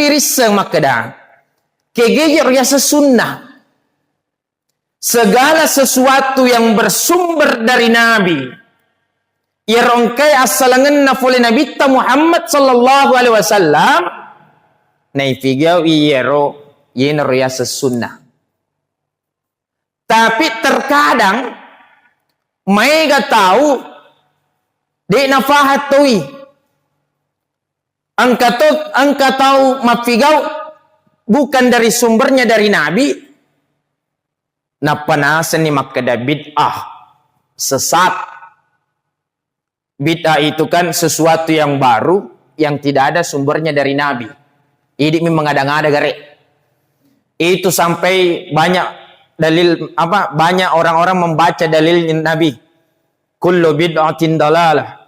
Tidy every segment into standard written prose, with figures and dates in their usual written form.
irisa makada kegeger ya sesunnah. Segala sesuatu yang bersumber dari Nabi, ia rongkai asalangan oleh Nabi Muhammad sallallahu alaihi wasallam, naifigau iyero yenor ya sesunnah. Tapi terkadang mereka tahu di nafahat tui angka tahu mafigau bukan dari sumbernya dari Nabi. Napanasan ni makada bid'ah, sesat. Bid'ah itu kan sesuatu yang baru yang tidak ada sumbernya dari Nabi. Ini mengada-ngada gare. Itu sampai banyak dalil banyak orang-orang membaca dalil Nabi. Kullu bid'atin dalalah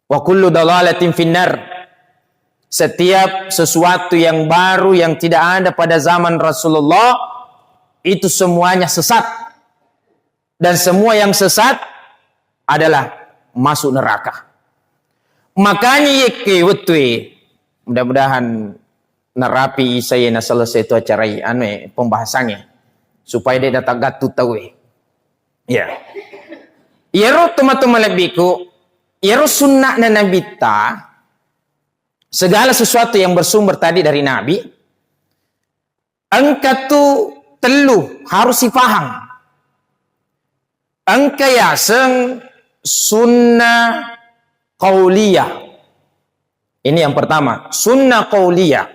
wa kullu dalalatin finnar. Setiap sesuatu yang baru yang tidak ada pada zaman Rasulullah itu semuanya sesat, dan semua yang sesat adalah masuk neraka. Makanya yeke wetwe, mudah-mudahan narapi saya na selesai itu acara pembahasannya supaya dia datang gatu tahu. Ya. Yero teman-teman lebiku, yero sunnah na Nabi ta, segala sesuatu yang bersumber tadi dari Nabi, angka tu telu harus dipaham. Angka yaseng sunnah qauliyah. Ini yang pertama, sunnah qauliyah.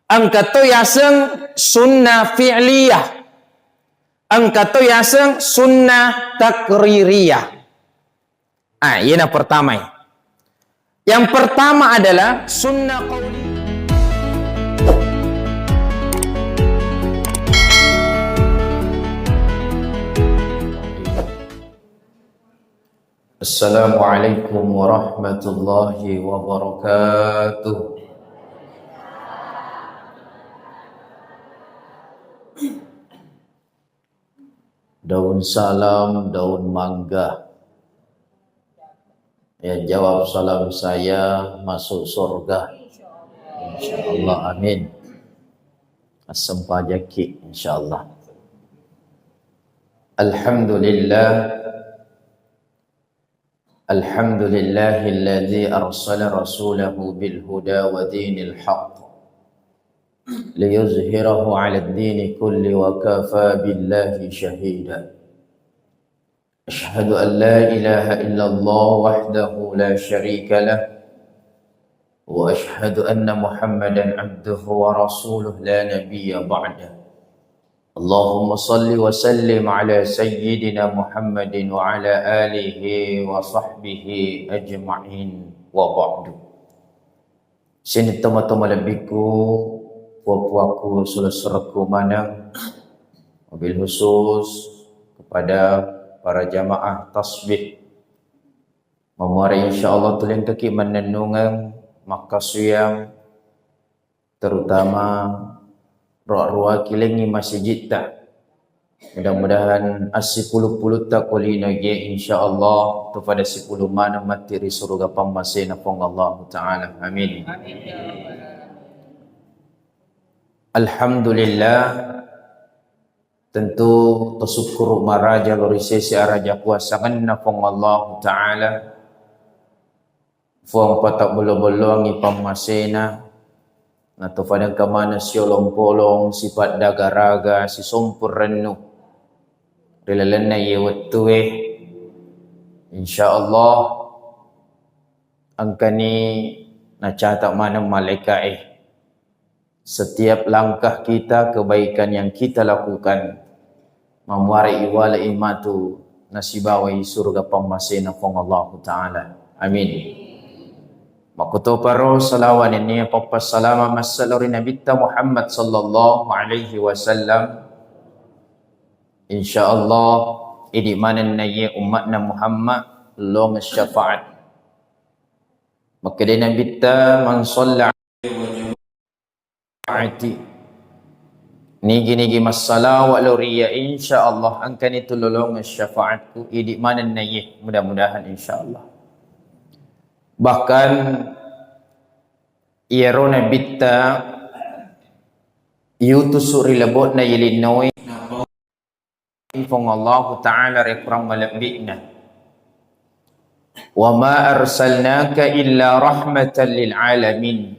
Angka tu yaseng sunnah fi'liyah. Angka tu yaseng sunnah takririyah. Ini yang pertama. Yang pertama adalah sunnah qauliyah. Assalamualaikum warahmatullahi wabarakatuh. Daun salam, daun mangga. Yang jawab salam saya masuk surga. InsyaAllah, amin. Asam pajaki, insyaAllah. Alhamdulillah. Alhamdulillahilladzi arsala rasulahu bil huda wa dinil haqq liyuzhirahu 'ala ad-dini kulli wa kafa billahi shahida. Ashhadu an la ilaha illallah wahdahu la sharika lah wa ashhadu anna Muhammadan 'abduhu wa rasuluhu la nabiyya ba'dah. Allahumma salli wa sallim ala sayyidina Muhammadin wa ala alihi wa sahbihi ajma'in wa ba'du. Sini teman-teman lebiku, puaku sulasuraku manang, wabil khusus kepada para jamaah tasbih. Memari insyaAllah tulen kaki menenungan makasuyang terutama ruak-ruak kilengi masjid tak. Mudah-mudahan asipuluh-puluh tak kulina ge insyaallah tu pada 10 mana mati di surga pamasena pong Allah Ta'ala. Amin. Alhamdulillah, tentu tersyukur maraja lorisesi araja kuasa kanna pong Allah Ta'ala. Fuang patak bolo-bolo ngi pamasena atau pada kemana si olong-polong, sifat daga-raga, si sompur renu. Rilalana ye wattuwe. InsyaAllah, angka ni nacatak mana malaikat setiap langkah kita, kebaikan yang kita lakukan, memuari iwala imatu nasibawai surga pamasena pong Allah Ta'ala. Amin. Makuto paro salawan ini papas salama masalori Nabi Muhammad sallallahu alaihi wasallam. InsyaAllah idi mana naye umatna Muhammad long syafaat. Maka dia Nabi man shalla alaihi wa nigi masalah wa loriya insyaallah angkan itu lolong syafaatku idi mana naye, mudah-mudahan insyaallah. Bahkan Ierona bitta yutusuri lebot na yilinoi infong Allah Ta'ala rekurang malambikna. Wa ma arsalnaka illa rahmatan lil alamin.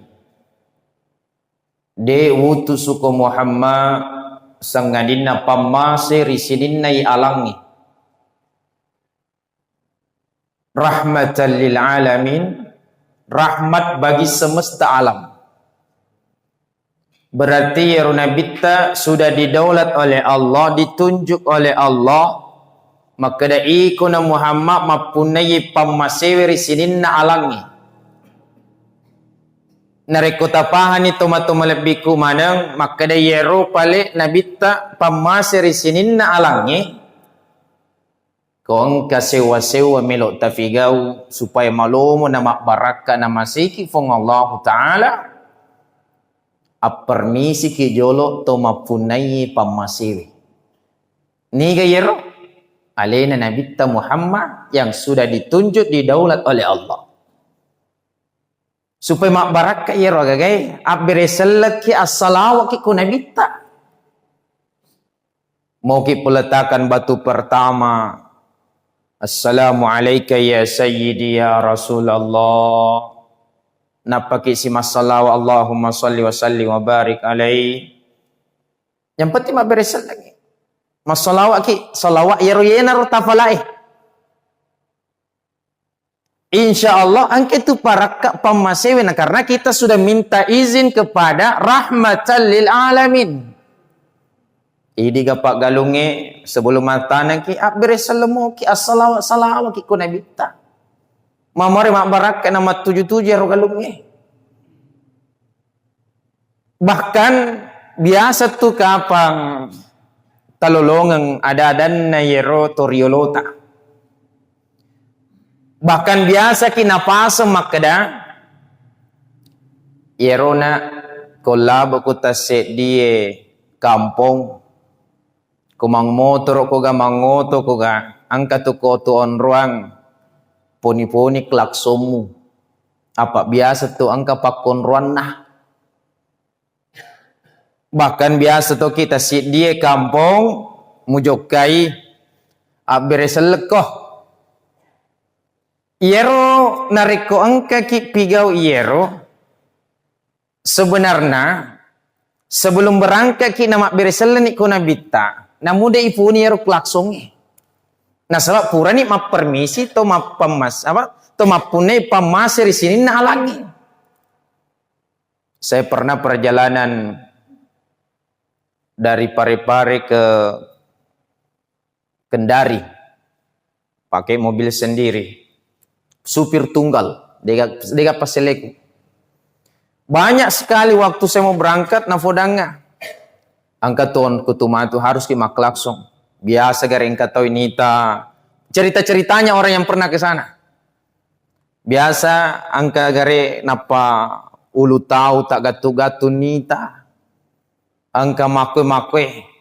De utusuku Muhammad sangadina pamase risininai alangi. Rahmatan lil alamin, rahmat bagi semesta alam. Berarti ya Nabitta sudah didaulat oleh Allah, ditunjuk oleh Allah, maka dai kuna Muhammad mapunai pamaseweri sininna alangi. Narekota pahani tomatoma lebiku manang maka dai yero pale Nabitta pamaseri sininna alangi. Kong kasewa-sewa melok tafigau supaya malumo na makbaraka na masiki fong Allah Ta'ala. Permisi ki jolo to mapunai pamasiwi. Ni gayero alena Nabitta Muhammad yang sudah ditunjuk didaulat oleh Allah. Supaya mak baraka yero gagay abire selaki as-salawat ki ku Nabitta. Mau ki peletakan batu pertama. Assalamualaikum ya sayyidi ya Rasulullah. Napaki si masalah Allahumma salli wa sallim wa barik alaihi. Yang penting beresal lagi. Masalawat ki salawat ya royena rotafalai. Insyaallah angke tu paraka pamasewena karena kita sudah minta izin kepada rahmatan lil alamin. Idi gapak galunge sebelum matana ki beresal lemo ki as-salawat salawat ki ku Nabitta. Mamare mak barak nama 77 galungnya. Bahkan biasa tu kapang talolongang ada-adan na yero toriolota. Bahkan biasa kinapasa makada yero na kolab ko taset die kampung kumang motor ko ga mangoto ko ga angka tu ko tu on ruang poni-poni klaksomu. Apa biasa tu angka pakon ruanah. Bahkan biasa tu kita si dia kampung mujokai bereselekoh. Iero nariko angka ki pigau iero. Sebenarnya sebelum berangkat ki nama bereselen ni ko Nabitta. Namun dia ipuni iero klaksongi. Nah sebab pura ni map permisi to map pemas apa to mapune pamas di sini na alangi. Saya pernah perjalanan dari Parepare ke Kendari pakai mobil sendiri, supir tunggal, dega paseleku. Banyak sekali waktu saya mau berangkat nafodanga, angkat ton kutumatu harus dimaklaksong. Biasa garing katau nita cerita-ceritanya orang yang pernah ke sana. Biasa angka gare napa ulu tahu tak gatu-gatu nita. Angka makwe-makwe.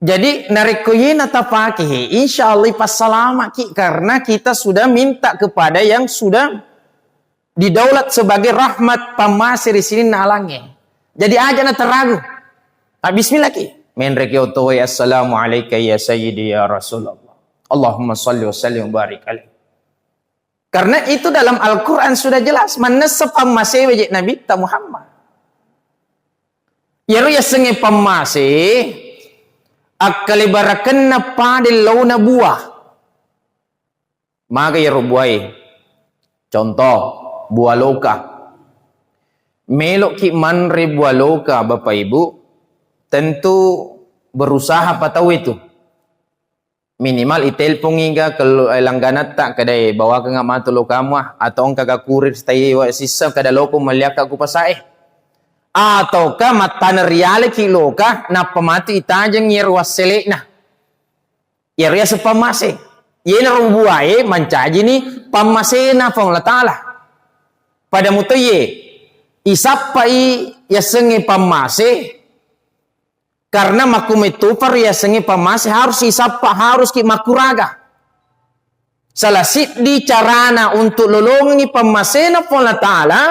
Jadi narikoyena tapaki insyaallah pas salama ki karena kita sudah minta kepada yang sudah didaulat sebagai rahmat pamasir di sini nalange. Jadi aja na teragu. Bismillah ki. Men rekioto wa assalamu alayka ya sayyidi ya Rasulullah. Allahumma salli wa sallim wa barik alaihi. Karena itu dalam Al-Quran sudah jelas. Manasab pamase wajib Nabi ta Muhammad. Yaru ya senge pamase. Akkalibarakan na padil launa buah. Maka yaru buai. Contoh. Buah loka. Melok ki manre buah loka Bapak Ibu. Tentu berusaha patau itu. Minimal itelpong hingga kalau langganat tak kadai bawa ke ngak matu lo kamu atau kagak kurir stay wa sisa kada loko meliak aku pasae. Atau ka matan reale ki loka na pamati itajeng yer wasele nah. Yer ya sepamase. Yena rumbuae mancaji ni pamase na fong la taala. Pada mutoye isapai ya senge pamase karena makume tupar ya sengi pamase harus isapa harus ki makuraga. Salah di carana untuk lolongi pamasena pola ta'ala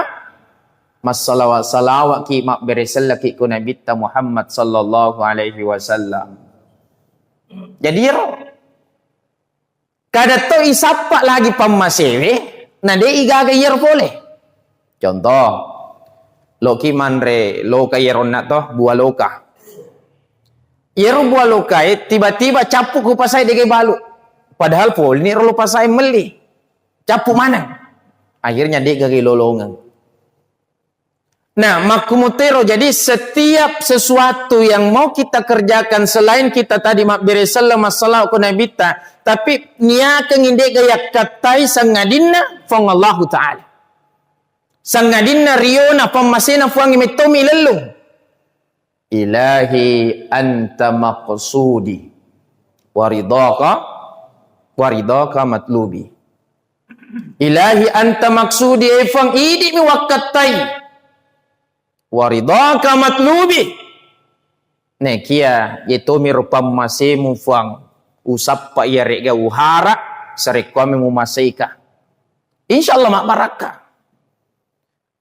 salawat ki mak beresalla ki ku Nabi Muhammad sallallahu alaihi wasallam. Jadi kada to isapa lagi pamasewe na de igaga yer boleh. Contoh loki manre loka yeronna to buah loka. Yero buah loka tiba-tiba capu ku pasai dege balu. Padahal pol ni rolo pasai meli. Capu mana? Akhirnya dia gagi lolongan. Nah, makumutero, jadi setiap sesuatu yang mau kita kerjakan selain kita tadi beresalah masalah ku nabita, tapi niakan inde gaya katai sangadinna fong Allah Ta'ala. Sangadinna riona pamasena fuang imetomi lelung. Ilahi anta maqsudi waridaka matlubi. Ilahi anta maksudi efang idi mi wakatai waridaka matlubi. Nekia yetomi rupam masemu fuang usap pa yarega uhara sarekwame mu masaika. Insyaallah mak baraka.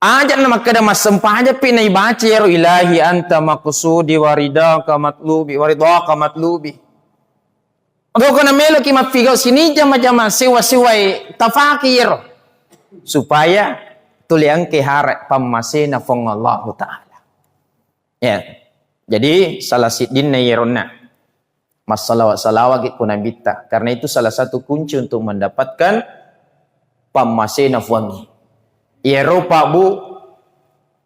Aja nama kada masempah aja pinai baca ya ilahi anta maqsudi waridaka matlubi waridaka matlubi. Ako na melo ki mapigaw sini jama-jama siwa-siwai tafakir supaya tuliang kehara pamasena fong Allah Ta'ala. Ya. Jadi salah sidin na yerona masalawat ki kunabita, karena itu salah satu kunci untuk mendapatkan pamasena fuangi. Yero pak bu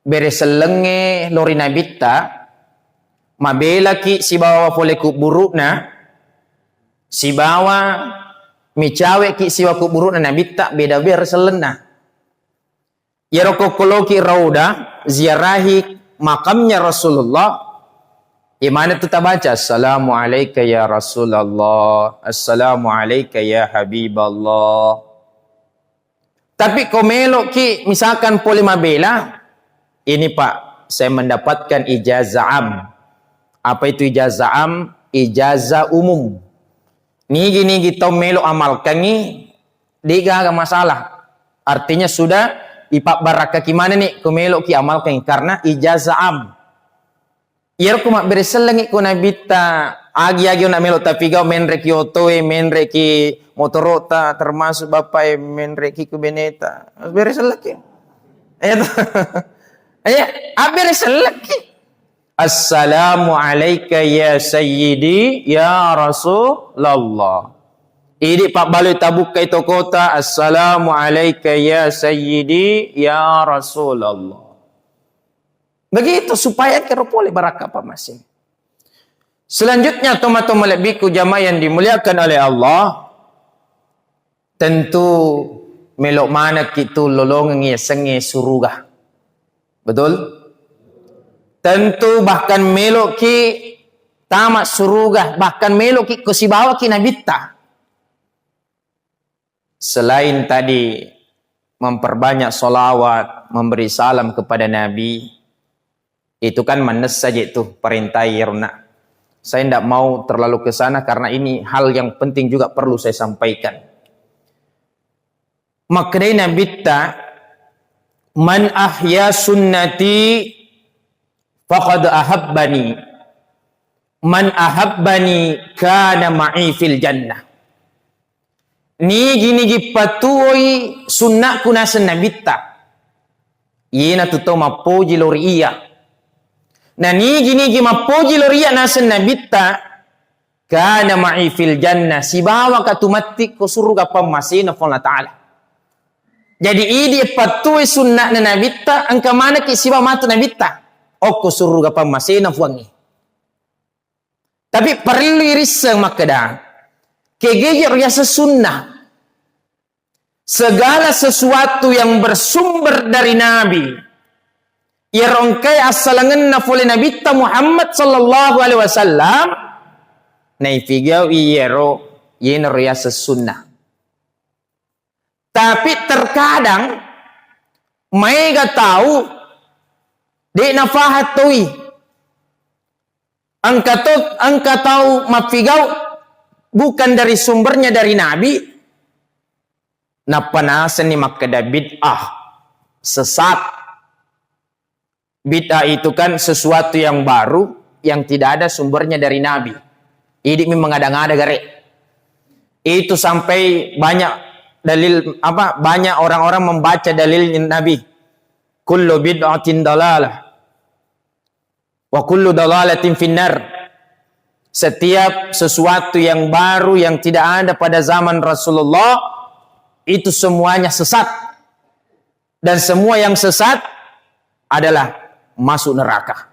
bereselenge lori nabita mabela ki si bawa pole kuburukna si bawa micawe ki si waku burukna nabita beda bereselena. Yero kokoloki rauda ziarahi makamnya Rasulullah. Imana tu baca assalamu alayka ya Rasulullah, assalamu alayka ya Habiballah. Tapi komelo ki misalkan poli mabela, ini Pak, saya mendapatkan ijazah am. Apa itu ijazah am? Ijazah umum. Nigi kita melo amalkan ni, diga agak masalah. Artinya sudah ipak baraka gimana nih komelo ki amalkan karena ijazah am. Yer ku mak bereselengi ku nabita agi-agi nak melo tapi kau menre ki otoe menre ki motorota termasuk bapak menre ki ku beneta bereseleki. Bereseleki. Assalamu alayka ya sayyidi ya Rasulullah. Ini pak baloi tabuk itu kota assalamu alayka ya sayyidi ya Rasulullah. Begitu supaya keropole barakah masing. Selanjutnya teman-teman lebihku jamaah yang dimuliakan oleh Allah, tentu melok mana kita lolongan ya senge surga. Betul? Tentu bahkan melok ki tamat surga, bahkan melok ki kesibawa ki nabita. Selain tadi memperbanyak solawat, memberi salam kepada Nabi, itu kan manes saja itu perintah yerna. Saya tidak mau terlalu ke sana karena ini hal yang penting juga perlu saya sampaikan. Maknanya nabita man ahya sunnati faqad ahabbani man ahabbani kana ma'i fil jannah. Nigi patuoi sunnahku nasa nabita. Yena tuto mapoji lori iya. Na nigi mapoji lori iya nasa nabita. Kana ma'i fil jannah. Si bawa katumatik ko surga pamasina Allah Ta'ala. Jadi ini patuoi sunnah na nabita. Angka mana ki si bawa matu nabita. O ko surga pamasina fuangi. Tapi perlu irisang makada. Kegejer ya sesunnah. Segala sesuatu yang bersumber dari Nabi. Ya rongkai asalangan nafuli Nabi Muhammad sallallahu alaihi wasallam. Naifigau iyero yen ya sesunnah. Tapi terkadang mereka tahu di nafahat tui. Angka tahu mafigau bukan dari sumbernya dari Nabi. Napanasan ni makada bid'ah sesat. bid'ah itu kan sesuatu yang baru yang tidak ada sumbernya dari Nabi. Ini mengada-ngada gare. Itu sampai banyak dalil banyak orang-orang membaca dalil Nabi. Kullu bid'atin dalalah wa kullu dalalatin finnar. Setiap sesuatu yang baru yang tidak ada pada zaman Rasulullah itu semuanya sesat. Dan semua yang sesat adalah masuk neraka.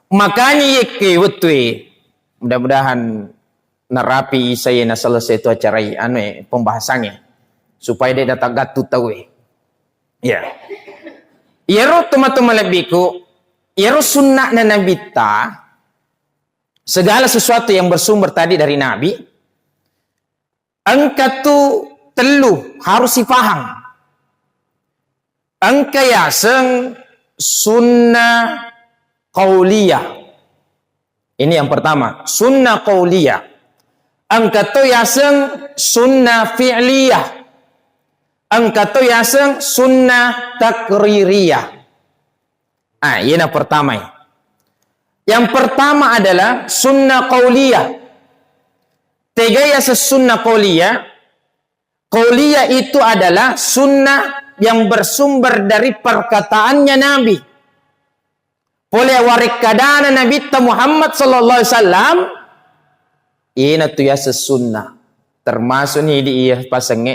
Makanya yeke wetwe mudah-mudahan narapi saya na selesai itu acara pembahasannya supaya dia datang gatu tahu ya. Yero teman-teman lebiku, yero sunnah na Nabi ta segala sesuatu yang bersumber tadi dari Nabi angka tu telu harus dipaham. Angka yaseng sunnah qauliyah. Ini yang pertama, sunnah qauliyah. Angka tu yaseng sunnah fi'liyah. Angka tu yaseng sunnah takririyah. Ini yang pertama. Yang pertama adalah sunnah qauliyah. Tiga yasa sunnah qauliyah. Qauliyah itu adalah sunnah yang bersumber dari perkataannya Nabi. Oleh warikadana Nabi Muhammad sallallahu alaihi wasallam ini tu ya sesunnah termasuk ni di pasange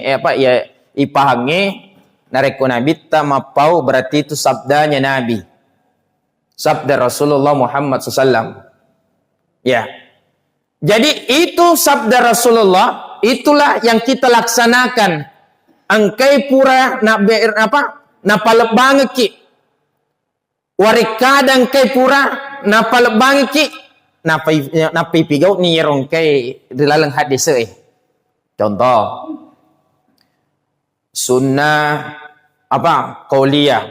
ipahange nareko Nabi mapau berarti itu sabdanya Nabi, sabda Rasulullah Muhammad sallallahu ya. Jadi itu sabda Rasulullah, itulah yang kita laksanakan. Angkai pura napalebang ki warikadang kai pura napalebang ki napai pigau ni yerong kai dilalang hadis contoh sunnah qauliyah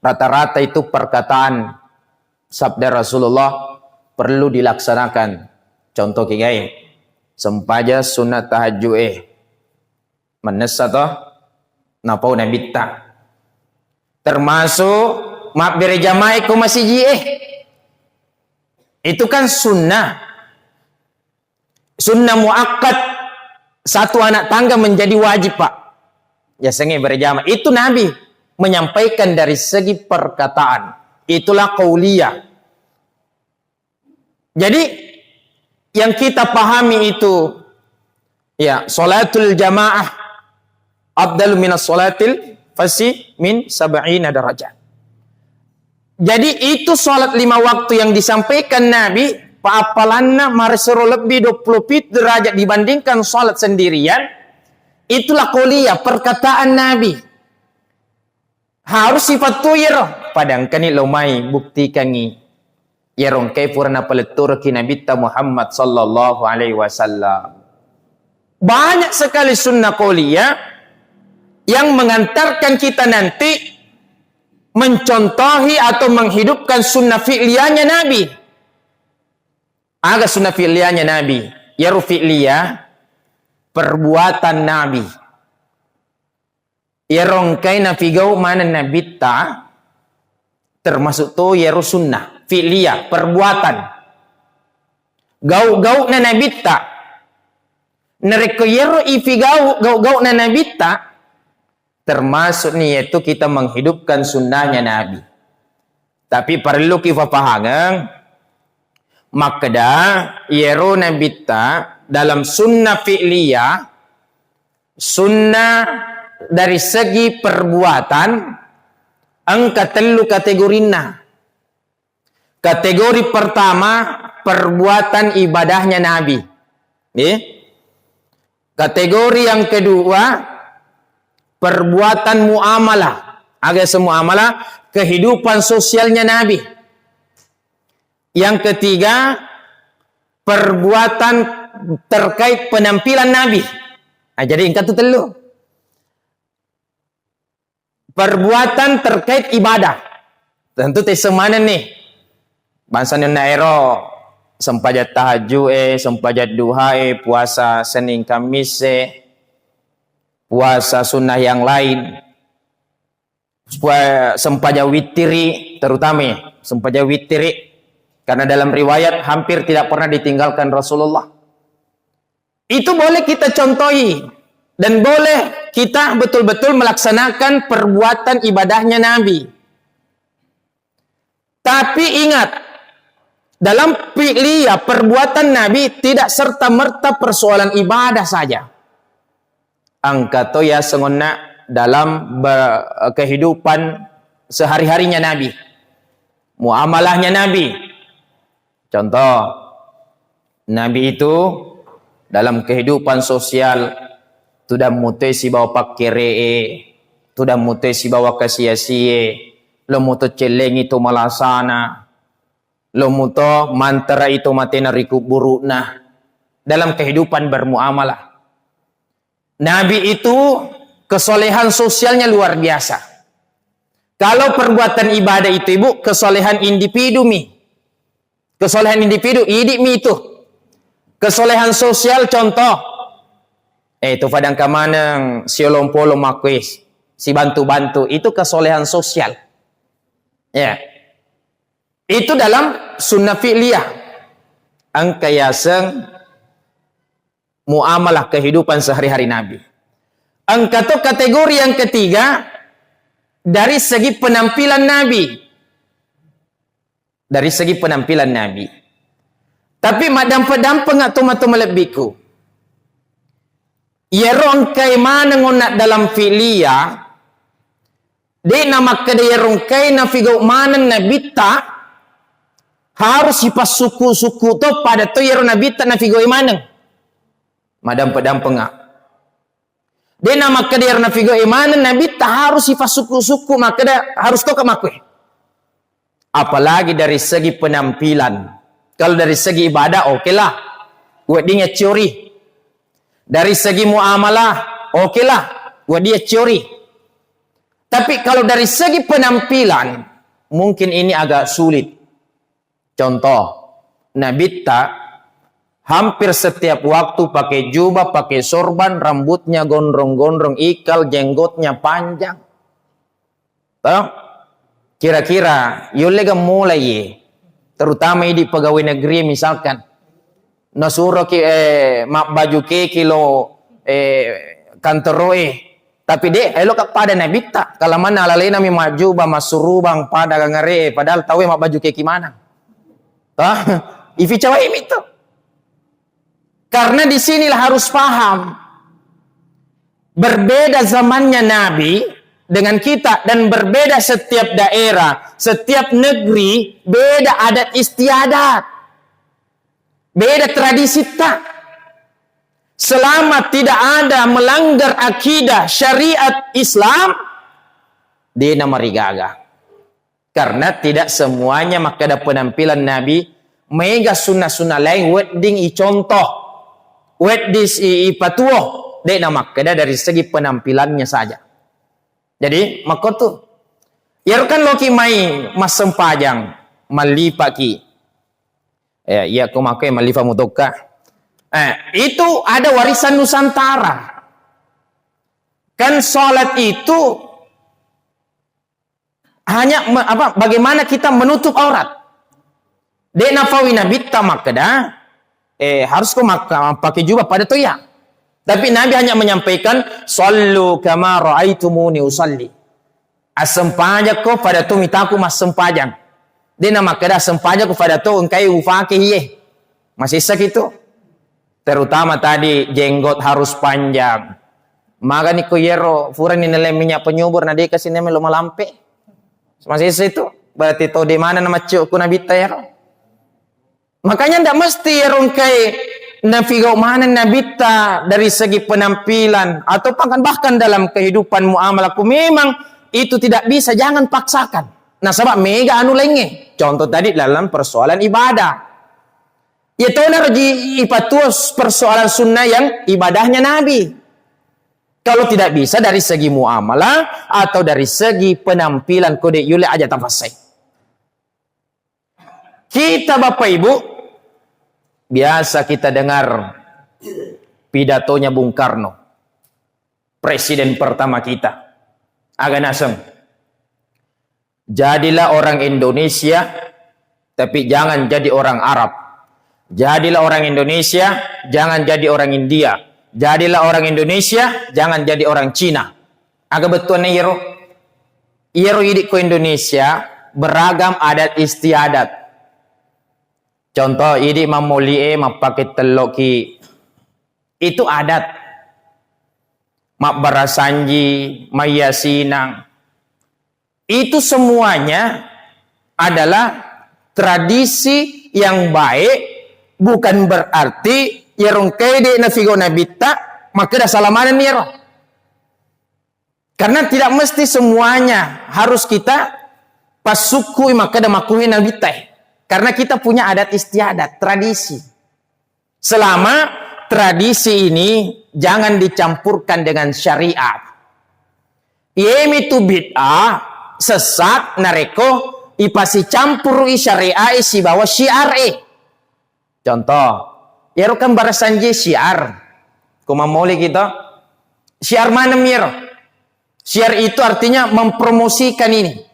rata-rata itu perkataan sabda Rasulullah perlu dilaksanakan. Contoh kiai sempaja sunat tahajud menesa toh napau Nabi ta termasuk mak berjamaah ke masjid itu kan sunnah muakkad, satu anak tangga menjadi wajib pak ya sengi berjamaah itu Nabi menyampaikan dari segi perkataan, itulah qauliyah. Jadi yang kita pahami itu ya salatul jamaah afdalu minas salatil fasi min sab'ina darajat. Jadi itu salat 5 waktu yang disampaikan Nabi, paapalanna marsero lebih 20 derajat dibandingkan salat sendirian. Itulah qauliyah, perkataan Nabi. Harus sifat tu yero. Padang kani lomai buktikan ni. Yerong kay purna paletur ki Nabi Muhammad sallallahu alaihi wasallam. Banyak sekali sunnah qauliyah yang mengantarkan kita nanti mencontohi atau menghidupkan sunnah fi'liyahnya Nabi. Aga sunnah fi'liyahnya Nabi. Yaru fi'liyah perbuatan Nabi. Yarong kaina figau mana Nabi ta termasuk tu yaru sunnah fi'liyah perbuatan. Gau-gau na Nabi ta nereko yaru ifigau gau-gau na Nabi ta termasuk ni yaitu kita menghidupkan sunnahnya Nabi. Tapi perlu kita paham makda yero Nabi ta dalam sunnah fi'liyah, sunnah dari segi perbuatan angka telu kategorina. Kategori pertama perbuatan ibadahnya Nabi. Kategori yang kedua perbuatan muamalah, agak semua amalah kehidupan sosialnya Nabi. Yang ketiga perbuatan terkait penampilan Nabi. Jadi ingkat itu telu. Perbuatan terkait ibadah. Tentu tesemana nih. Bangsa naero sempajat tahajud sempajat duha puasa Senin Kamis puasa sunnah yang lain. sempaja witiri terutama ya, sempaja witiri, karena dalam riwayat hampir tidak pernah ditinggalkan Rasulullah. Itu boleh kita contohi dan boleh kita betul-betul melaksanakan perbuatan ibadahnya Nabi. Tapi ingat, dalam fi'liyah perbuatan Nabi tidak serta-merta persoalan ibadah saja. Angkato ya sengona dalam kehidupan sehari-harinya Nabi, muamalahnya Nabi. Contoh, Nabi itu dalam kehidupan sosial sudah mutesi bawa pakere, sudah mutesi bawa kasia-sia, lo muto celeng itu malasana, lo muto mantara itu matena rikub burukna. Dalam kehidupan bermuamalah, Nabi itu kesolehan sosialnya luar biasa. Kalau perbuatan ibadah itu ibu, kesolehan individu mi. Kesolehan individu, idik mi itu. Kesolehan sosial contoh. Itu padang kamanang, si olompolo makwis, si bantu-bantu, itu kesolehan sosial. Ya. Itu dalam sunnah fi'liyah. Angkayaseng muamalah kehidupan sehari-hari Nabi. Angkato kategori yang ketiga, dari segi penampilan Nabi. Dari segi penampilan Nabi. Tapi madam-padam atau melebiku. Ya rongkai mana ngonak dalam filia. De nama kedai rongkai na figo mana nabita. Harus hipas suku-suku to pada to ya nabita na figo mana. Madam-padam pengak. De nama kedai na figo mana nabita harus hipas suku-suku maka harus to kemakwe. Apalagi dari segi penampilan. Kalau dari segi ibadah, oke lah. Wadinya curi. Dari segi muamalah, oke lah. Wadinya curi. Tapi kalau dari segi penampilan, mungkin ini agak sulit. Contoh, Nabi hampir setiap waktu pakai jubah, pakai sorban, rambutnya gondrong-gondrong, ikal, jenggotnya panjang. Tahu? Kira-kira, yolega mulai ye. Terutama di pegawai negeri misalkan nasuruh mak baju ke kilo kantor tapi elo kepada Nabi tak kalau mana alalena mi maju ba masuru bang pada ngare padahal tahu mak baju ke gimana tah ifi cawai itu karena di sinilah harus paham berbeda zamannya Nabi dengan kita dan berbeda setiap daerah, setiap negeri, beda adat istiadat. Beda tradisi tak. Selama tidak ada melanggar akidah syariat Islam, dia nama rigaga. Karena tidak semuanya maka ada penampilan Nabi, mega sunnah-sunnah lain, wedding i contoh, wedding i patuoh, dia nama kada dari segi penampilannya saja. Jadi maka tu ya kan loki mai mas sempajang malipaki ya aku makai malifa mutoka itu ada warisan Nusantara kan sholat itu hanya bagaimana kita menutup aurat de nafawi nabi tamakda harus kau pakai jubah pada tu ya. Tapi Nabi hanya menyampaikan sallu kama raaitumuni usalli. Asempajak ko pada tu mitaku mas sempajang. Dia nama kada sempajak ko pada tu engkai ufake hiye. Masih sak itu. Terutama tadi jenggot harus panjang. Maka ni ko yero furan ni nilai minyak penyubur na dia kasih nama lo malampe. Masih itu. Berarti to di mana nama cuk ku Nabi tayar. Makanya ndak mesti yero engkai nafigau mana nabita dari segi penampilan atau bahkan dalam kehidupan muamalahku memang itu tidak bisa, jangan paksakan. Nah sebab mega anu lenge. Contoh tadi dalam persoalan ibadah. Itu narji ipatus persoalan sunnah yang ibadahnya Nabi. Kalau tidak bisa dari segi muamalah atau dari segi penampilan kode yule aja tafasai. Kita Bapak Ibu biasa kita dengar pidatonya Bung Karno, presiden pertama kita, agak nasem. Jadilah orang Indonesia, tapi jangan jadi orang Arab. Jadilah orang Indonesia, jangan jadi orang India. Jadilah orang Indonesia, jangan jadi orang Cina. Agak betul nih Yero. Yero hidup ke Indonesia, beragam adat istiadat. Contoh, hidup mamulie, pakai telok ki. Itu adat. Mak barasanji, maya sinang. Itu semuanya adalah tradisi yang baik, bukan berarti yerong kede na figo na bitta, maka dah salamanan yero. Karena tidak mesti semuanya harus kita pasukui maka dah makuhin na bitta. Karena kita punya adat istiadat, tradisi. Selama tradisi ini jangan dicampurkan dengan syariat. Yaitu bid'ah, sesat, nareko, ipasi campur syariah isi bawa syiar Contoh, yero kan barasanji syiar. Kumamoli kita. Syiar mana mir? Syiar itu artinya mempromosikan ini.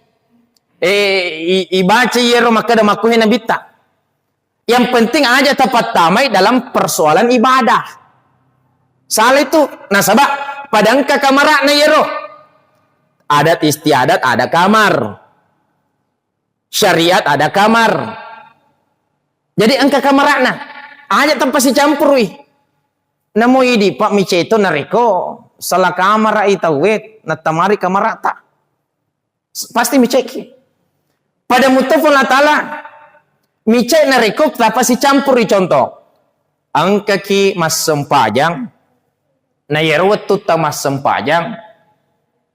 Ibaca yero maka dah makuhin nabita. Yang penting aja tepat tamai dalam persoalan ibadah. Salah itu. Nah sabak, padang ka kamar na yero. Adat istiadat ada kamar. Syariat ada kamar. Jadi angka kamar na. Aja tanpa si campur wih. Namo idi pak mice itu nareko. Salah kamar itawet. Natamari kamar tak. Pasti miceki. Pada mutafun ta'ala. Micek nareko tanpa si campur contoh. Angka ki mas sempajang. Na yero wetu ta mas sempajang.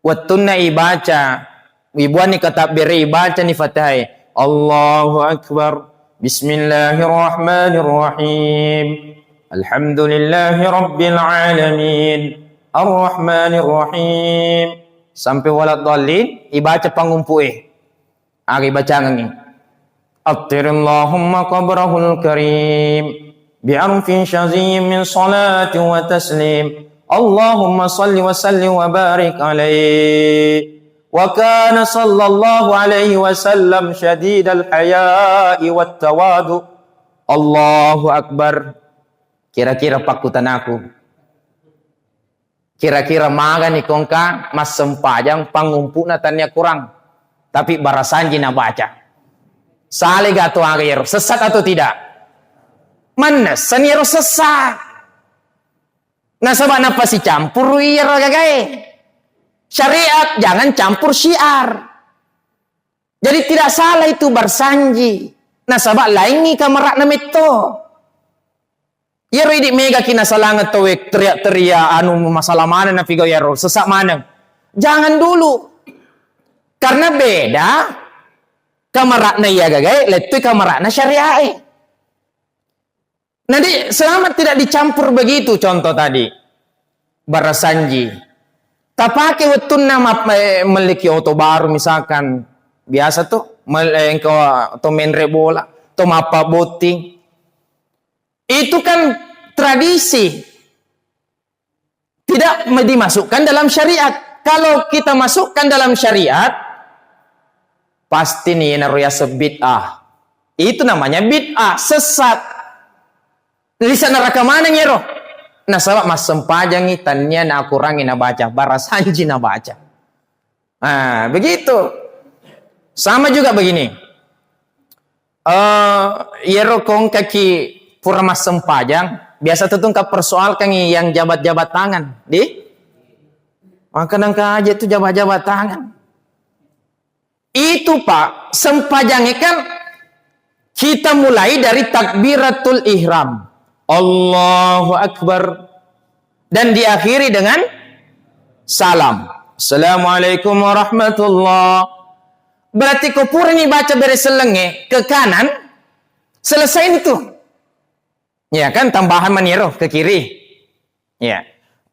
Watun na ibaca, ibuan ni katakbir ibaca ni fatihai. Allahu Akbar. Bismillahirrahmanirrahim. Alhamdulillahi Rabbil Alamin. Ar-Rahmanirrahim. Sampai walad dhalin, ibaca pangumpuih. Agi baca ngani. Attirillahumma qabrahul karim. Bi'arfin syazim min salatin wa taslim. Allahumma salli wa sallim wa barik alaihi. Wa kana sallallahu alaihi wasallam syadidal haya'i wat tawadu. Allahu Akbar. Kira-kira pakutan aku. Kira-kira maga ni kongka mas sempajang pangumpu na tanya kurang. Tapi barasanji na baca. Sale gato agayero. Sesat atau tidak? Mana seniero sesat. Nasabak napa si campur iya gagae. Syariat jangan campur syiar. Jadi tidak salah itu bersanji. Nasabak lain ni kamarak namito. Yero idik mega kina salangat towek teriak-teriak anu masalah mana na figo yero sesak mana. Jangan dulu. Karena beda kamarak na iya gagae letu kamarak na syariat. Nanti selama tidak dicampur begitu contoh tadi. Barasanji. Tak pakai wetun nama memiliki auto baru misalkan. Biasa tuh. Engkau atau main bola. Atau mapa boting. Itu kan tradisi. Tidak dimasukkan dalam syariat. Kalau kita masukkan dalam syariat. Pasti nih naruya sebid'ah. Itu namanya bid'ah. Sesat. Lisan neraka mana nyero? Nah sabak mas sempajang itannya na kurangi na baca. Barasanji na baca. Nah begitu. Sama juga begini. Yero kong kaki pura mas sempajang. Biasa tetungkap persoalkan yang jabat-jabat tangan. Maka aja itu jabat-jabat tangan. Itu pak. Sempajangnya kan. Kita mulai dari takbiratul ihram. Allahu Akbar. Dan diakhiri dengan salam. Assalamualaikum warahmatullah. Berarti kupur ini baca beres selenge ke kanan. Selesai itu. Ya kan tambahan maniro ke kiri. Ya.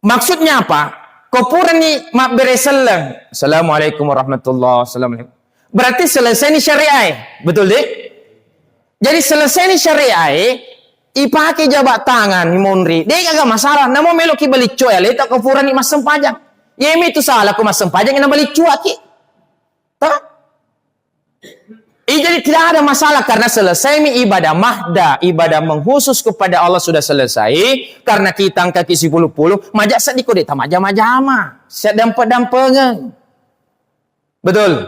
Maksudnya apa? Kupur ini mak beres seleng. Assalamualaikum warahmatullah. Assalamualaikum. Berarti selesai ini syariah. Betul deh? Jadi selesai ini syariah. Ipake jabat tangan monri. Dia agak masalah. Namo melo ki balik cuy. Leta kufuran ni mas sempajang. Yemi itu salah ku mas sempajang ina balik cuy ki. Tak? Jadi tidak ada masalah karena selesai ibadah mahda, ibadah mengkhusus kepada Allah sudah selesai. Karena kita angka kisi puluh-puluh, majak sediko deta majama-jama, sedampe-dampengan. Betul.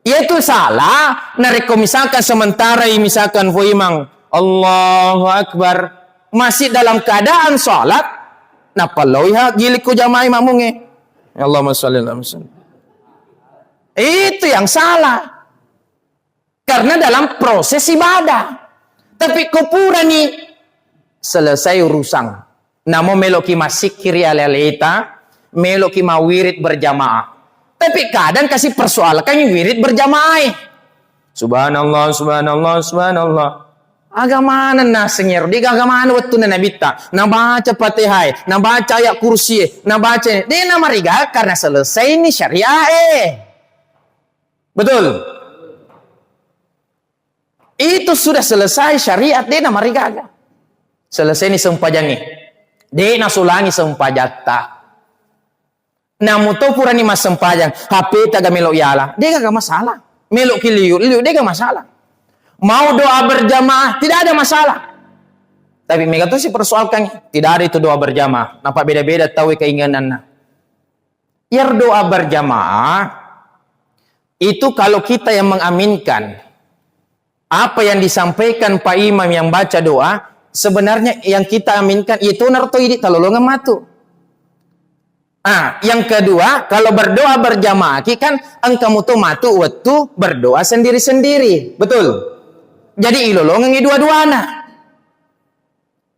Itu salah. Nareko misalkan sementara misalkan imang Allahu Akbar masih dalam keadaan sholat, napa loiha giliko jamaah makmunge. Allahumma sholli ala Muhammad. Itu yang salah. Karena dalam proses ibadah. Tapi kupura nih selesai urusan. Namo meloki masik kiri alelita, meloki mawirid berjamaah. Tapi kadang kasih persoalkan wirid berjamaah. Subhanallah, subhanallah, subhanallah. Agama na senyer, di agama waktu na nabita, na baca Fatihah, na baca ayat kursi, na baca. Di nama riga karena selesai ini syariah. Betul. Itu sudah selesai syariat dia nama rigaga. Selesai ni sempajangi. Dia nasulangi sempajatta. Namu to pura ni mas sempajang. HP taga melok yala. Dia gak masalah. Melok kiliu dia gak masalah. Mau doa berjamaah tidak ada masalah. Tapi mega tu si persoalkan tidak ada itu doa berjamaah. Nampak beda-beda tahu keinginan. Yar doa berjamaah itu kalau kita yang mengaminkan apa yang disampaikan Pak Imam yang baca doa, sebenarnya yang kita aminkan itu narto ini talolongan matu. Yang kedua, kalau berdoa berjamaah, kan engkau tuh matu waktu berdoa sendiri-sendiri, betul? Jadi ilolongan dua-duana.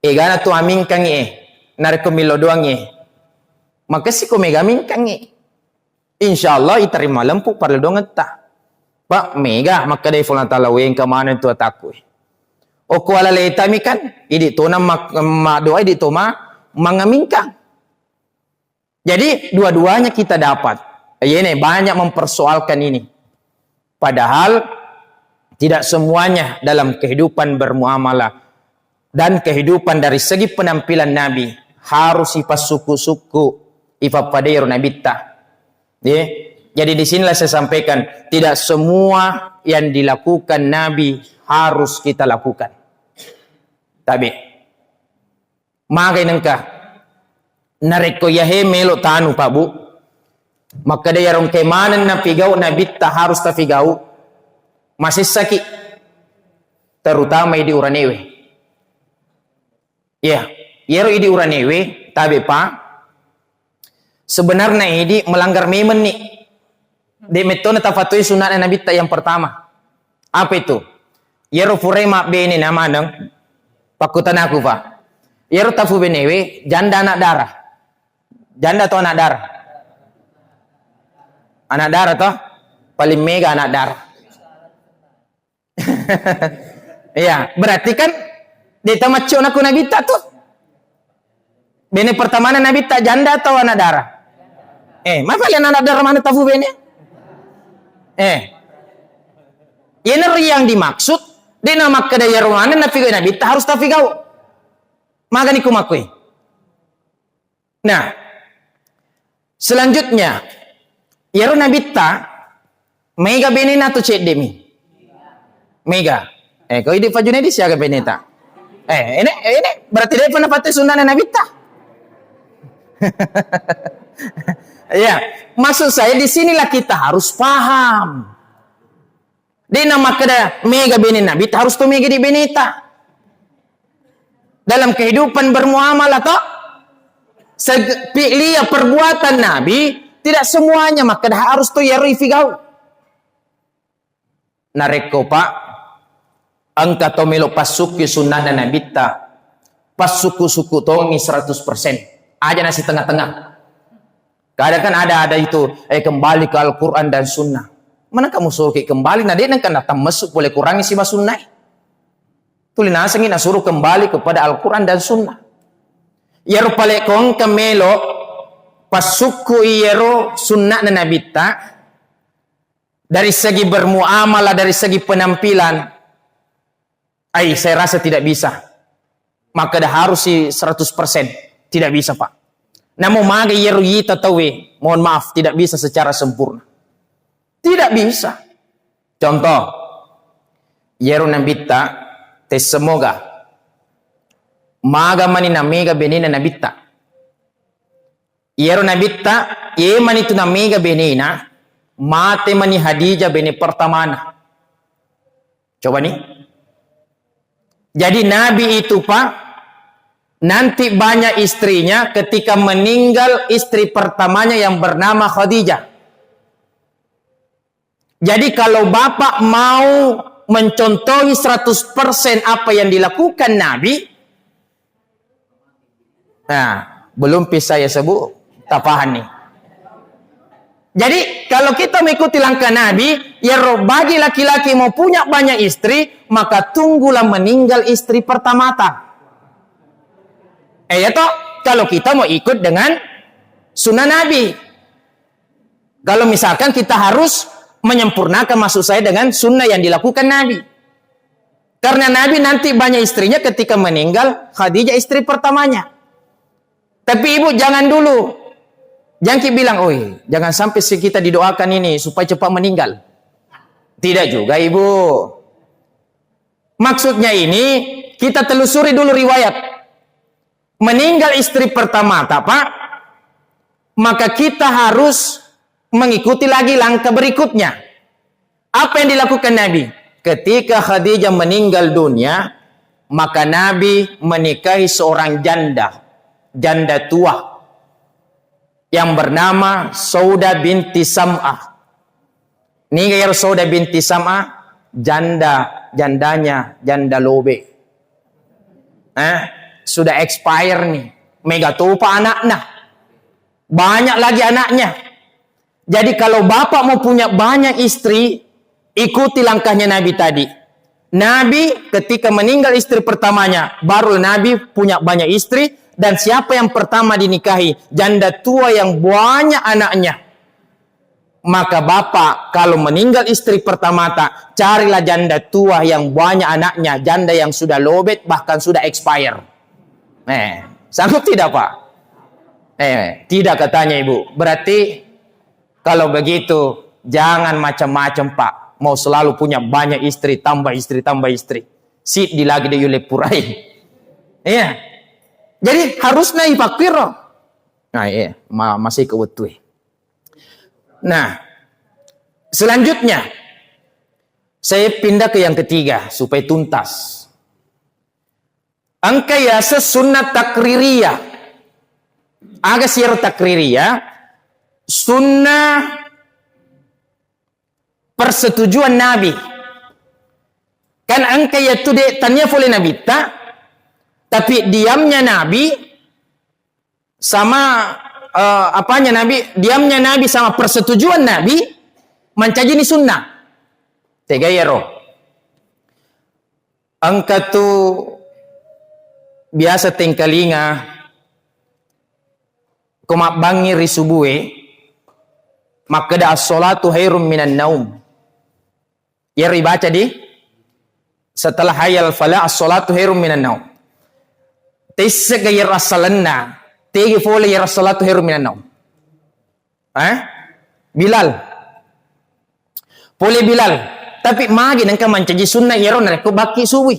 Gana tu aminkan narko milo doang maka si ko megaminkan insyaallah iterima lempu pada dongan ta. Pak mega maka dai fulan taala wen ka mana tu ataku. O kuala leta mi kan idi to na doa idi to mangaminkan. Jadi dua-duanya kita dapat. Ini banyak mempersoalkan ini. Padahal tidak semuanya dalam kehidupan bermuamalah dan kehidupan dari segi penampilan Nabi harus sifat suku-suku ifapadairu nabitta. Jadi di sinilah saya sampaikan tidak semua yang dilakukan Nabi harus kita lakukan. Tapi magai nengka nareko yahe melo tanu Pak Bu. Maka dia rong kemanan na pigau nabitta harus tafigau masih sakit terutama di uranewe. Ya, yero di uranewe tapi Pak sebenarnya ini melanggar memen nih. Di metode tafatui sunat Nabi yang pertama. Apa itu? Yero furema bene nama nang pakutan aku Pak. Yero tafu benewe janda anak darah. Janda atau anak darah? Anak darah toh? Paling mega anak darah. Iya, berarti kan di tamat aku Nabi tuh. Bene pertama Nabi janda atau anak darah? Masa kalian anak darah mana tafu bene? Ini yang dimaksud di nama kedaya rumahnya Nabi harus tafigau. Maka niku makui. Nah, selanjutnya yaro Nabi mega benena tu cek demi. Mega. Kau hidup fajune di siaga beneta. Ini berarti dia pernah pakai sunnah Nabi Ya, maksud saya di sinilah kita harus paham. Di nama kada mega bini Nabi harus tuh mega di benita. Dalam kehidupan bermuamalah toh pilih perbuatan Nabi tidak semuanya maka harus tuh ya rifigau. Nareko Pak angka to melo pasuki sunnah Nabi ta pas suku-suku tongi 100%. Aja nasi tengah-tengah. Kadang kan ada itu kembali ke Al-Quran dan Sunnah. Mana kamu suruh kembali? Nah dia kan datang masuk boleh kurangi si Sunnah. Tuli nasengin suruh kembali kepada Al-Quran dan Sunnah. Yero palekong kemelo pasuku yero Sunnah dan Nabita dari segi bermuamalah dari segi penampilan. Saya rasa tidak bisa. Maka dah harus si 100%. Tidak bisa Pak. Namun maga yeru yita tawe, mohon maaf tidak bisa secara sempurna. Tidak bisa. Contoh, Yero nabitta te semoga maga mani namega benina nabitta. Yero nabitta ye mani tu namega benina mate mani Hadijah bene pertamana. Coba nih. Jadi Nabi itu Pak nanti banyak istrinya ketika meninggal istri pertamanya yang bernama Khadijah. Jadi kalau Bapak mau mencontohi 100% apa yang dilakukan Nabi, nah, belum bisa saya sebut, tak paham nih. Jadi kalau kita mengikuti langkah Nabi, ya bagi laki-laki mau punya banyak istri, maka tunggulah meninggal istri pertama. Ya toh, kalau kita mau ikut dengan sunnah Nabi. Kalau misalkan kita harus menyempurnakan, maksud saya dengan sunnah yang dilakukan Nabi. Karena Nabi nanti banyak istrinya ketika meninggal, Khadijah istri pertamanya. Tapi ibu jangan dulu. Jangan bilang, oi, jangan sampai kita didoakan ini supaya cepat meninggal. Tidak juga ibu. Maksudnya ini, kita telusuri dulu riwayat. Meninggal istri pertama, Pak, maka kita harus mengikuti lagi langkah berikutnya. Apa yang dilakukan Nabi? Ketika Khadijah meninggal dunia, maka Nabi menikahi seorang janda tua yang bernama Saudah binti Sam'ah. Ini ya Saudah binti Sam'ah, janda lobe. Sudah expire nih. Mega tupa anaknya. Banyak lagi anaknya. Jadi kalau Bapak mau punya banyak istri, ikuti langkahnya Nabi tadi. Nabi ketika meninggal istri pertamanya, baru Nabi punya banyak istri. Dan siapa yang pertama dinikahi? Janda tua yang banyak anaknya. Maka Bapak kalau meninggal istri pertama, carilah janda tua yang banyak anaknya. Janda yang sudah lobet, bahkan sudah expire. Sanggup tidak Pak? Tidak katanya Ibu. Berarti kalau begitu, jangan macam-macam Pak. Mau selalu punya banyak istri, tambah istri. Sit di lagi di yulepurai. Iya. Jadi harus naik fakir. Nah iya, masih kewetui. Nah, selanjutnya saya pindah ke yang ketiga supaya tuntas. Angkaya sunnah takririyah. Aga sir takririyah, sunnah persetujuan Nabi. Kan angkaya tu de tanya oleh Nabi tak? Tapi diamnya Nabi sama diamnya Nabi sama persetujuan Nabi mencaji ini sunnah. Tega ya roh. Angka tu biasa tengkalinga kumabangi risubue maka da as-salatu khairum minan naum. Ya ribaca di setelah hayal fala as-salatu khairum minan naum. Tisa gaya rasalanna, tegi fole ya rasalatu heru minanau. Bilal, fole Bilal. Tapi magi nangka mancaji sunnah yero nareko baki suwi.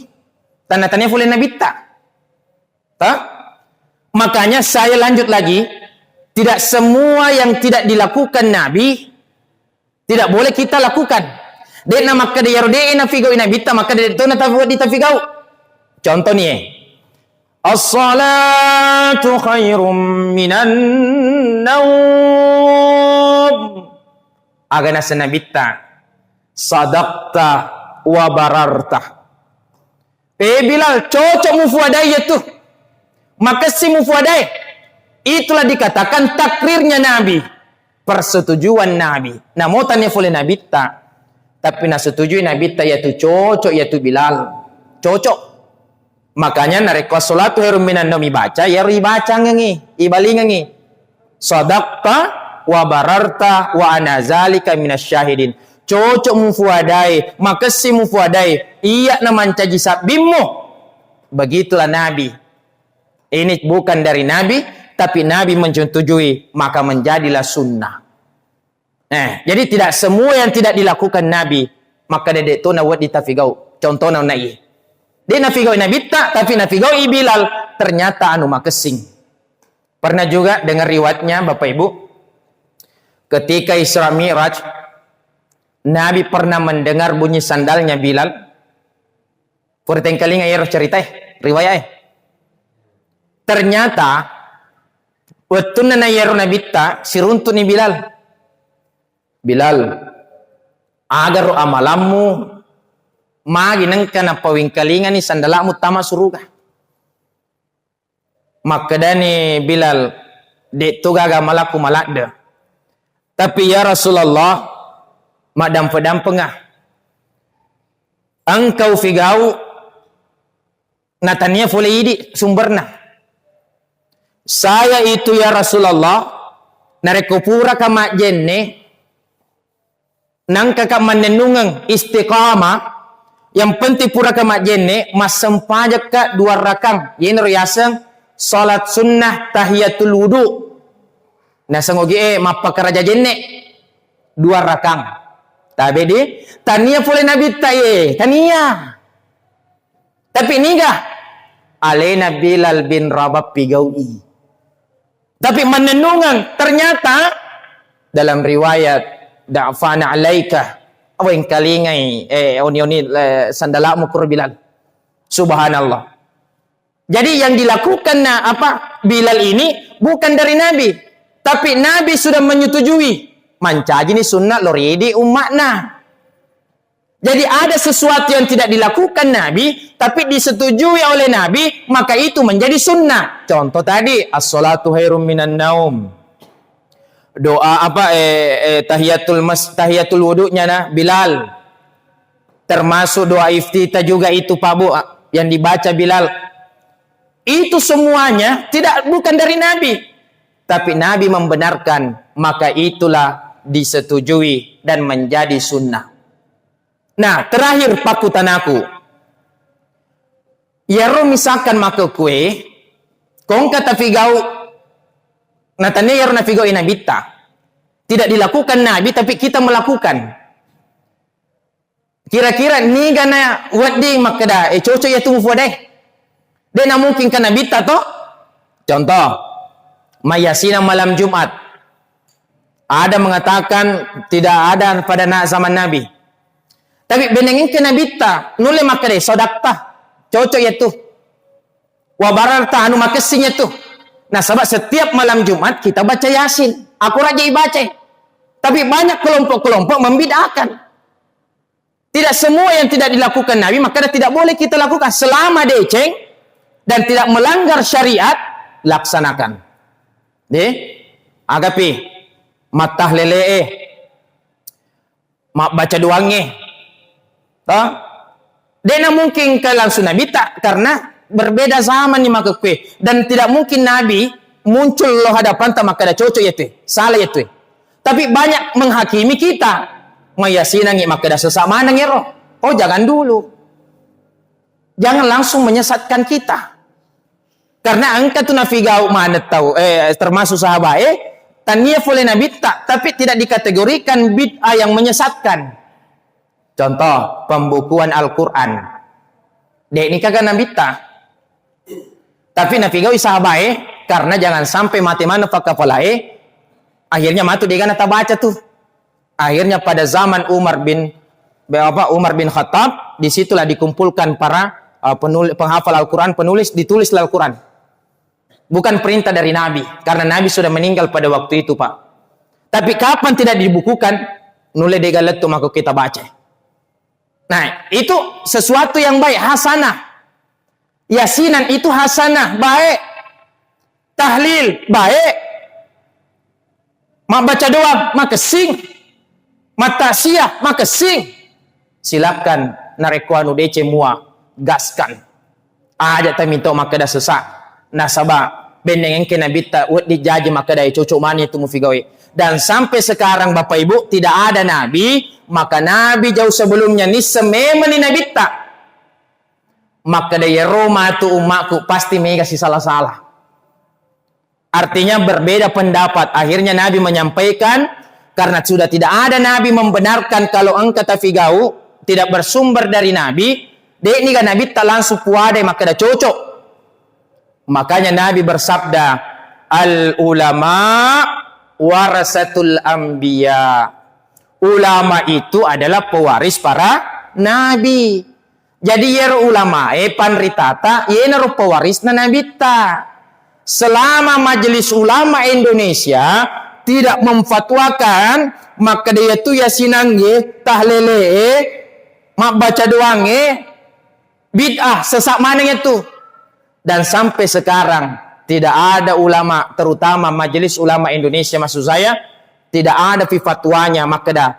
Tanda-tandanya fole nabita. Makanya saya lanjut lagi. Tidak semua yang tidak dilakukan Nabi tidak boleh kita lakukan. Dena maka de yero de na figau nabita maka de to na tafu di tafigau. Contoh nih. As-salatu khairum minan naum. Agana sanabita sadaqta wa bararta. Bilal cocok mufuadai itu. Maka si mufuadai itulah dikatakan takrirnya Nabi, persetujuan Nabi. Namun tanya boleh Nabi tak, tapi nak setujui Nabi tak yaitu cocok yaitu Bilal cocok. Makanya nareko salatu khairum minan naum baca ya ribaca ngengi ibali ngengi sadaqta wa bararta wa ana zalika minasyahidin. Cocok mufuadai maka si mufuadai iya na mancaji sabimmu. Begitulah Nabi. Ini bukan dari Nabi tapi Nabi menyetujui maka menjadilah sunnah. Jadi tidak semua yang tidak dilakukan Nabi maka dedek tu na wad ditafigau Contohnya nai. Dia nafigau Nabi tak, tapi nafigau Bilal. Ternyata anu makesing. Pernah juga dengar riwayatnya Bapak Ibu. Ketika Isra Mi'raj, Nabi pernah mendengar bunyi sandalnya Bilal. Purteng kali ngair cerita riwayat. Ternyata waktu nanayaru Nabi tak siruntu ni Bilal. Bilal, agar amalammu magi nangkana pawingkalingan ni sandalamu tama suruga. Maka dani Bilal dek tugaga malaku malakda. Tapi ya Rasulullah, madam pedam pengah. Engkau figau natania boleh idi sumberna. Saya itu ya Rasulullah narekupura kama jenne nang kakak menenungang istiqamah yang penting pura kama jenne mas sempajak ka 2 rakang yen riasang salat sunnah tahiyatul wudu na sangogi mapakaraja jenne 2 rakang tabe di tania pule nabi taye tania tapi niga alena Bilal bin Rabah pigaui tapi menenungang ternyata dalam riwayat da'fana alaika awing kalingai oni sandalamu kur Bilal. Subhanallah. Jadi yang dilakukan Bilal ini bukan dari Nabi, tapi Nabi sudah menyetujui. Mancaji ni sunnah loridi umatna. Jadi ada sesuatu yang tidak dilakukan Nabi, tapi disetujui oleh Nabi, maka itu menjadi sunnah. Contoh tadi, as-salatu khairum minan naum. Doa tahiyatul wudunya nah Bilal. Termasuk doa iftitah juga itu Pak Bu yang dibaca Bilal. Itu semuanya bukan dari Nabi, tapi Nabi membenarkan, maka itulah disetujui dan menjadi sunnah. Nah, terakhir pakutan aku. Yaro misalkan maka kue, kong kata figau natanya yaro na figau inabita. Tidak dilakukan Nabi, tapi kita melakukan. Kira-kira ni gana wadi makada cocok ya tunggu deh. Dan mungkin kan Nabi toh? Contoh, mayasina malam Jumat. Ada mengatakan tidak ada pada zaman Nabi. Tapi benengin ke Nabi ta, nule makade sodakta. Cocok ya tuh. Wabararta anu makesinya tuh. Nah, sebab setiap malam Jumat kita baca Yasin. Aku raja baca. Tapi banyak kelompok-kelompok membid'ahkan. Tidak semua yang tidak dilakukan Nabi, maka tidak boleh kita lakukan. Selama deceng dan tidak melanggar syariat, laksanakan. Agapi, matah lele baca doangnya. Dena mungkin ke langsung Nabi tak, karena berbeda zaman ni maka kue. Dan tidak mungkin Nabi muncul lo hadapan tak maka ada cocok ya tuh. Salah ya tuh. Tapi banyak menghakimi kita. Mayasinangi maka ada sesak mana ngero. Oh jangan dulu. Jangan langsung menyesatkan kita. Karena angka tu nafigau mana tahu termasuk sahabat tania boleh Nabi tak, tapi tidak dikategorikan bid'ah yang menyesatkan. Contoh pembukuan Al-Qur'an. Dek ni kagak Nabi tak. Tapi nafigau sahabat karena jangan sampai mati mana fakapalae. Akhirnya matu dia kan baca tuh. Akhirnya pada zaman Umar bin Khattab, disitulah dikumpulkan para penghafal Al-Quran, ditulis Al-Quran. Bukan perintah dari Nabi, karena Nabi sudah meninggal pada waktu itu Pak. Tapi kapan tidak dibukukan, nule degalet tuh maka kita baca. Nah, itu sesuatu yang baik, hasanah. Yasinan itu hasanah, baik. Tahlil, baik. Mak baca doa, maka sing. Mata siah, maka sing. Silakan narekuanu DC mua, gaskan. Aja tak minta maka dah sesak. Nasabah, bendeng yang kena bita, wad dijaji maka dah cocok mani itu mufigawi. Dan sampai sekarang Bapak Ibu, tidak ada Nabi, maka Nabi jauh sebelumnya ni sememani Nabi tak. Maka dah Roma tu umatku pasti mega si salah-salah. Artinya berbeda pendapat. Akhirnya Nabi menyampaikan, karena sudah tidak ada Nabi membenarkan kalau engkau tafigau tidak bersumber dari Nabi, Dek ni kan Nabi tak langsung puade maka dah cocok. Makanya Nabi bersabda, al ulama warasatul anbiya. Ulama itu adalah pewaris para nabi. Jadi yer ulama panritata ye naruh pewaris na nabi ta. Selama Majelis Ulama Indonesia tidak memfatwakan, maka dia tu ya sinangge tahlele mak baca doange bid'ah, sesat mananya tu. Dan sampai sekarang tidak ada ulama, terutama Majelis Ulama Indonesia maksud saya, tidak ada fatwanya maka dah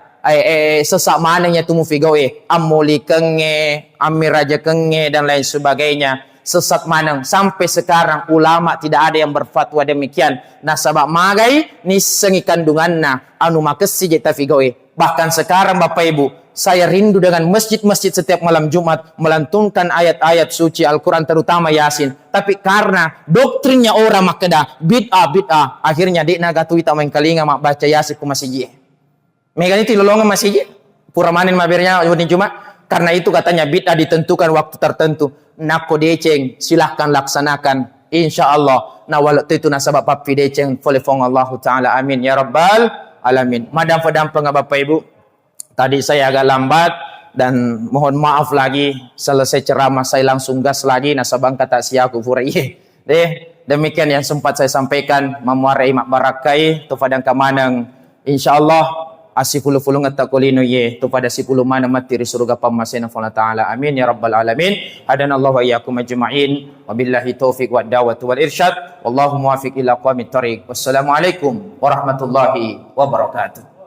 sesak mananya tu mufigawe amuli kenge, amir raja kenge dan lain sebagainya. Sesat manang sampai sekarang ulama tidak ada yang berfatwa demikian. Nah sabab magai ni sengi kandunganna anu makesi jeta figawe. Bahkan sekarang Bapak Ibu, saya rindu dengan masjid-masjid setiap malam Jumat melantunkan ayat-ayat suci Al-Quran terutama Yasin. Tapi karena doktrinnya orang makedah bid'ah, akhirnya di nagatui tak main kalinga mak baca Yasin ku masjid. Megan itu lolongan masjid pura manin mabirnya di Jumat. Karena itu katanya bid'ah ditentukan waktu tertentu. Nako deceng silahkan laksanakan insyaallah. Nah waktu itu nasabab papi deceng folefong Allah taala amin ya rabbal alamin. Madam pedam Bapak Ibu, tadi saya agak lambat dan mohon maaf lagi. Selesai ceramah saya langsung gas lagi nasabang kata siaku furai. Demikian yang sempat saya sampaikan. Mamuarai mak barakai tu padang kamanang insyaallah asipulu-pulu ngatakulino ye tu pada sipulu mana mati di surga pamasena Allah taala amin ya rabbal alamin. Hadanallahu wa iyyakum ajma'in wabillahi taufiq wad da'wati wal irsyad wallahu muwaffiq ila aqwamit thariq. Wassalamualaikum warahmatullahi wabarakatuh.